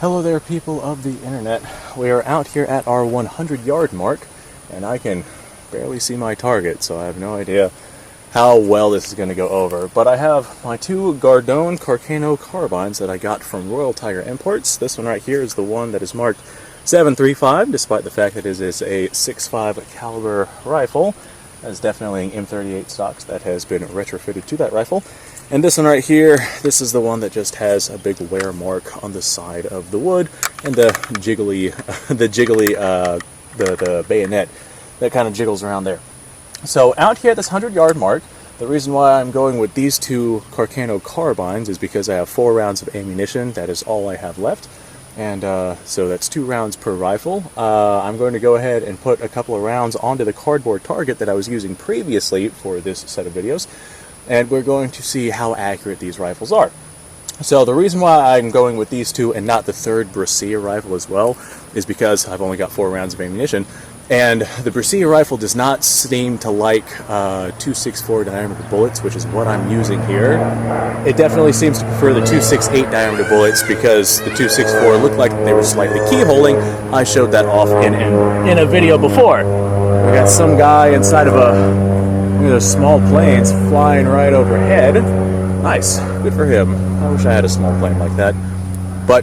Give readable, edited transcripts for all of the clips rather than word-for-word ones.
Hello there, people of the internet. We are out here at our 100-yard mark, and I can barely see my target, so I have no idea how well this is going to go over. But I have my two Carcano carbines that I got from Royal Tiger Imports. This one right here is the one that is marked 735, despite the fact that it is a 6.5 caliber rifle. That's definitely an M38 stock that has been retrofitted to that rifle. And this one right here, this is the one that just has a big wear mark on the side of the wood and the bayonet that kind of jiggles around there. So out here at this 100-yard mark, the reason why I'm going with these two Carcano carbines is because I have 4 rounds of ammunition. That is all I have left. And so that's 2 rounds per rifle. I'm going to go ahead and put a couple of rounds onto the cardboard target that I was using previously for this set of videos. And we're going to see how accurate these rifles are. So the reason why I'm going with these two and not the third Brescia rifle as well is because I've only got 4 rounds of ammunition. And the Brescia rifle does not seem to like 2.64 diameter bullets, which is what I'm using here. It definitely seems to prefer the 2.68 diameter bullets because the 2.64 looked like they were slightly keyholing. I showed that off in a video before. We got some guy inside of those small planes flying right overhead. Nice, good for him. I wish I had a small plane like that. But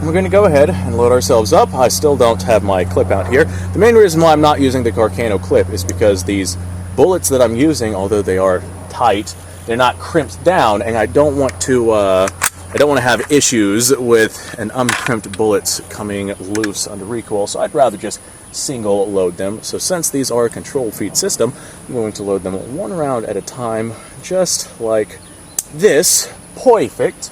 we're going to go ahead and load ourselves up. I still don't have my clip out here. The main reason why I'm not using the Carcano clip is because these bullets that I'm using, although they are tight, they're not crimped down, and I don't want to have issues with an uncrimped bullets coming loose under recoil, so I'd rather just single load them. So since these are a control feed system, I'm going to load them 1 round at a time, just like this. Perfect.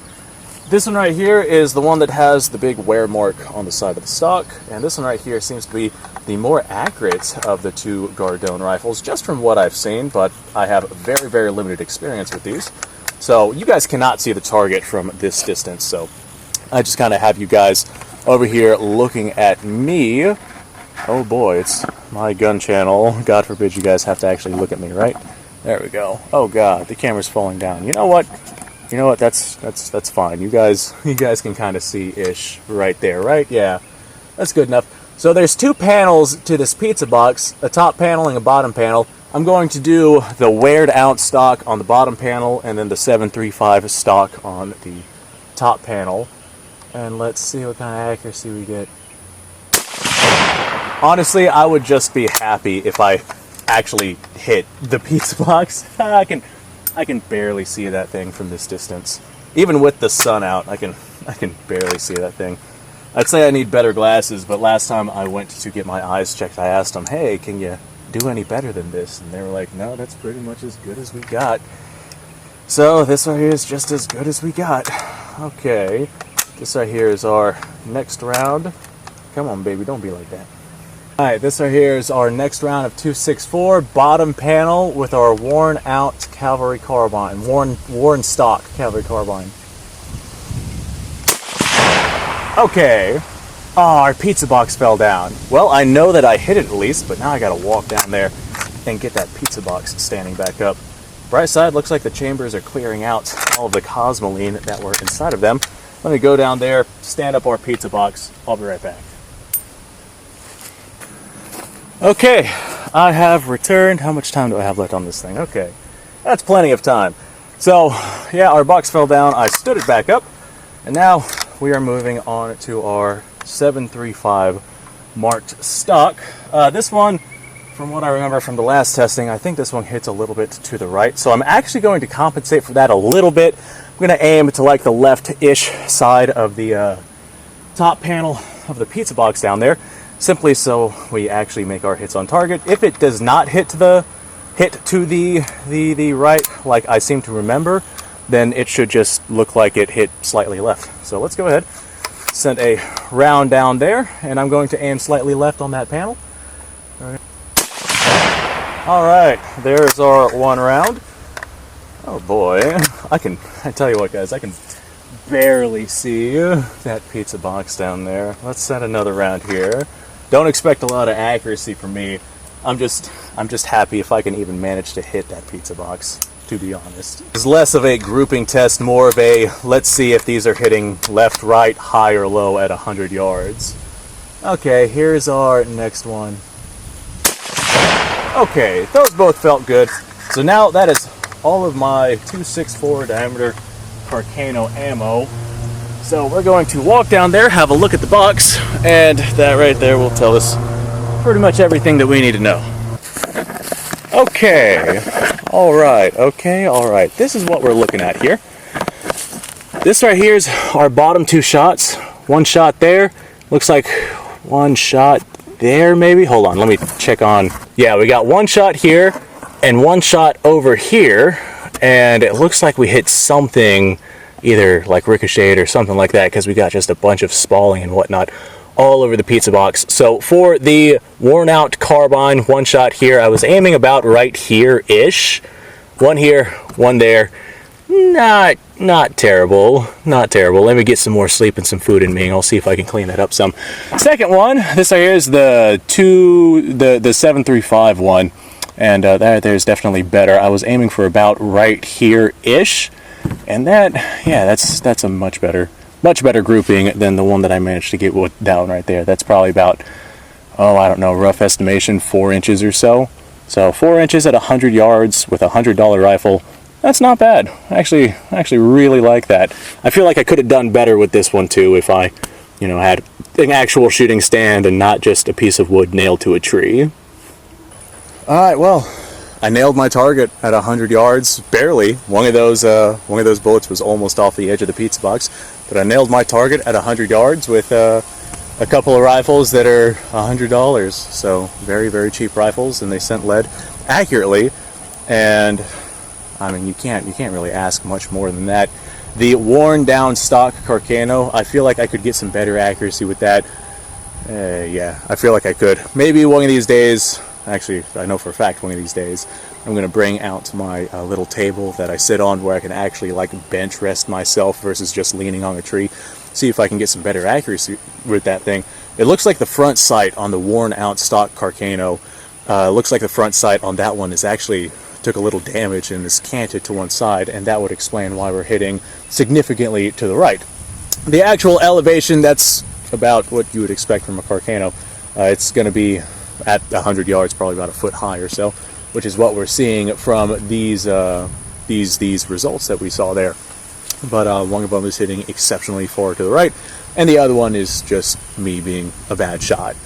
This one right here is the one that has the big wear mark on the side of the stock, and this one right here seems to be the more accurate of the two Gardone rifles, just from what I've seen, but I have very, very limited experience with these. So you guys cannot see the target from this distance, so I just kind of have you guys over here looking at me. Oh boy, it's my gun channel. God forbid you guys have to actually look at me, right? There we go. Oh god, the camera's falling down. You know what? That's fine. You guys can kind of see-ish right there, right? Yeah, that's good enough. So there's 2 panels to this pizza box, a top panel and a bottom panel. I'm going to do the weared out stock on the bottom panel and then the 735 stock on the top panel. And let's see what kind of accuracy we get. Honestly, I would just be happy if I actually hit the pizza box. I can barely see that thing from this distance. Even with the sun out, I can barely see that thing. I'd say I need better glasses, but last time I went to get my eyes checked, I asked them, hey, can you do any better than this? And they were like, no, that's pretty much as good as we got. So this right here is just as good as we got. Okay, this right here is our next round. Come on, baby, don't be like that. Alright, this right here is our next round of 2.64 bottom panel with our worn out Calvary carbine, worn stock Calvary carbine. Okay. Oh, our pizza box fell down. Well, I know that I hit it at least, but now I gotta walk down there and get that pizza box standing back up. Bright side, looks like the chambers are clearing out all of the cosmoline that were inside of them. Let me go down there, stand up our pizza box. I'll be right back. Okay, I have returned. How much time do I have left on this thing? Okay, that's plenty of time. So, yeah, our box fell down. I stood it back up, and now we are moving on to our 735 marked stock. This one, from what I remember from the last testing, I think this one hits a little bit to the right. So I'm actually going to compensate for that a little bit. I'm going to aim to like the left-ish side of the top panel of the pizza box down there, simply so we actually make our hits on target. If it does not hit to the right, like I seem to remember, then it should just look like it hit slightly left. So let's go ahead, send a round down there, and I'm going to aim slightly left on that panel. Alright, there's our 1 round. Oh boy, I tell you what guys, I can barely see that pizza box down there. Let's set another round here. Don't expect a lot of accuracy from me. I'm just happy if I can even manage to hit that pizza box. to be honest. It's less of a grouping test, more of a let's see if these are hitting left, right, high, or low at 100 yards. Okay, here's our next one. Okay, those both felt good. So now that is all of my 2.64 diameter Carcano ammo. So we're going to walk down there, have a look at the box, and that right there will tell us pretty much everything that we need to know. Okay, all right. This is what we're looking at here. This right here is our bottom two shots. One shot there, looks like one shot there maybe. Hold on, let me check on. Yeah, we got one shot here and one shot over here, and it looks like we hit something either like ricocheted or something like that, because we got just a bunch of spalling and whatnot all over the pizza box. So for the worn out carbine, one shot here, I was aiming about right here-ish. One here, one there. Not terrible. Let me get some more sleep and some food in me, and I'll see if I can clean that up some. Second one, this right here is the 735 one, and that there's definitely better. I was aiming for about right here-ish, and that's a much better grouping than the one that I managed to get down right there. That's probably about, I don't know, rough estimation, 4 inches or so. So 4 inches at 100 yards with a $100 rifle, that's not bad. I actually really like that. I feel like I could have done better with this one too if I, had an actual shooting stand and not just a piece of wood nailed to a tree. All right, well, I nailed my target at 100 yards, barely. One of those bullets was almost off the edge of the pizza box, but I nailed my target at 100 yards with a couple of rifles that are $100. So very, very cheap rifles, and they sent lead accurately. And I mean, you can't really ask much more than that. The worn down stock Carcano, I feel like I could get some better accuracy with that. Yeah, I feel like I could. Maybe one of these days. Actually, I know for a fact one of these days I'm going to bring out my little table that I sit on where I can actually bench rest myself versus just leaning on a tree. See if I can get some better accuracy with that thing. It looks like the front sight on the worn out stock Carcano, looks like the front sight on that one is actually took a little damage and is canted to one side, and that would explain why we're hitting significantly to the right. The actual elevation, that's about what you would expect from a Carcano. It's going to be at 100 yards, probably about a foot high or so, which is what we're seeing from these results that we saw there. But one of them is hitting exceptionally far to the right, and the other one is just me being a bad shot.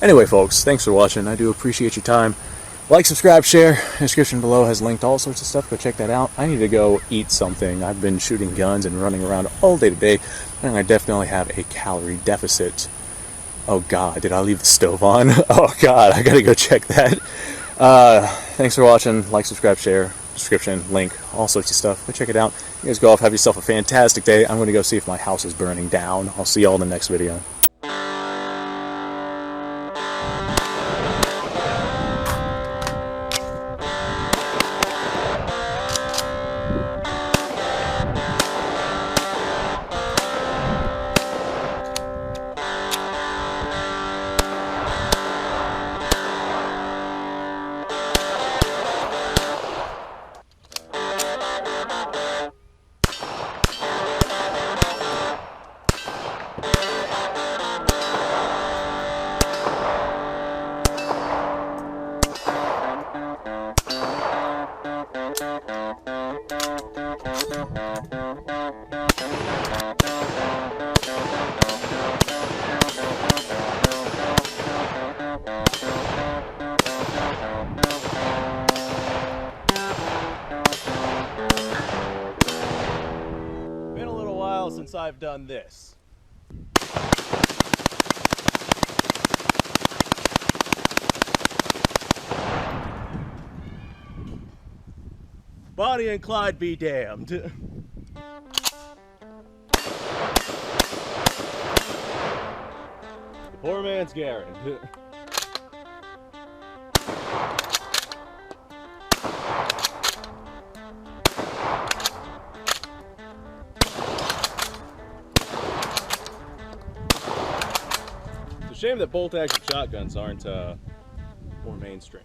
Anyway, folks, thanks for watching. I do appreciate your time. Like, subscribe, share. Description below has linked all sorts of stuff. Go check that out. I need to go eat something. I've been shooting guns and running around all day today, and I definitely have a calorie deficit. Oh God, did I leave the stove on? Oh God, I gotta go check that. Thanks for watching. Like, subscribe, share. Description, link, all sorts of stuff. Go check it out. You guys go off, have yourself a fantastic day. I'm gonna go see if my house is burning down. I'll see y'all in the next video. Since I've done this. Bonnie and Clyde be damned. The poor man's Garen. It's a shame that bolt-action shotguns aren't more mainstream.